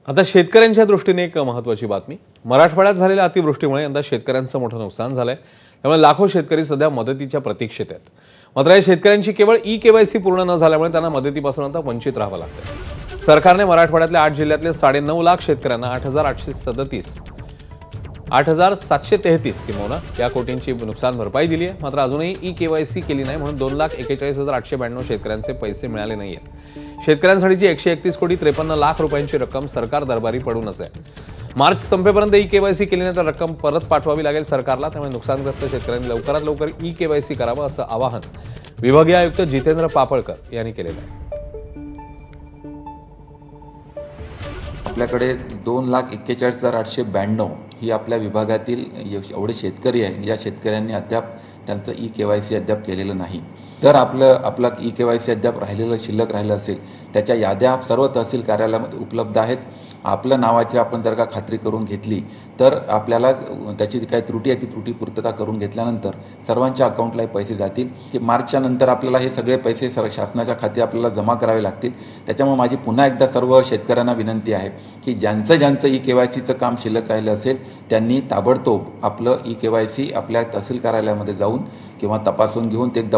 आता शेतकऱ्यांच्या दृष्टीने एक महत्त्वाची बातमी. मराठवाड्यात झालेल्या अतिवृष्टीमुळे यंदा शेतकऱ्यांचं मोठं नुकसान झालंय. त्यामुळे लाखो शेतकरी सध्या मदतीच्या प्रतीक्षेत आहेत. मात्र या शेतकऱ्यांची केवळ ई-केवायसी पूर्ण न झाल्यामुळे त्यांना मदतीपासून आता वंचित राहावं लागतंय. सरकारने मराठवाड्यातल्या 8 जिल्ह्यातले 9.5 लाख शेतकऱ्यांना 8,733 किंवा या कोटींची नुकसान भरपाई दिली आहे. मात्र अजूनही ई-केवायसी केली नाही म्हणून 2,41,892 शेतकऱ्यांचे पैसे मिळाले नाहीयेत. शेतकऱ्यांसाठीची 131 कोटी 53 लाख रुपयांची रक्कम सरकार दरबारी पडूनच आहे. मार्च संपेपर्यंत ई-केवायसी केली नाही तर रक्कम परत पाठवावी लागेल सरकारला. त्यामुळे नुकसानग्रस्त शेतकऱ्यांनी लवकरात लवकर ई-केवायसी करावं असं आवाहन विभागीय आयुक्त जितेंद्र पापळकर यांनी केलेलं आहे. आपल्याकडे 2,41,892 ही आपल्या विभागातील एवढे शेतकरी आहे. या शेतकऱ्यांनी अद्याप त्यांचं ई-केवायसी अद्याप केलेलं नाही. तर आपलं ई-केवायसी अद्याप शिल्लक राहिलं असेल, त्याच्या याद्या सर्व तहसील कार्यालयामध्ये उपलब्ध आहेत. आपलं नावाची आपण जर का खात्री करून घेतली तर आपल्याला त्याची जी काही त्रुटी आहे ती त्रुटी पूर्तता करून घेतल्यानंतर सर्वांच्या अकाउंटला पैसे जातील. की मार्चच्या नंतर आपल्याला हे सगळे पैसे शासनाच्या खाती आपल्याला जमा करावे लागतील. त्याच्यामुळे माझी पुन्हा एकदा सर्व शेतकऱ्यांना विनंती आहे की ज्यांचं ई-केवायसीचं काम शिल्लक राहिलं असेल त्यांनी ताबडतोब आपलं ई-केवायसी आपल्या तहसील कार्यालयामध्ये जाऊन किंवा तपासून घेऊन ते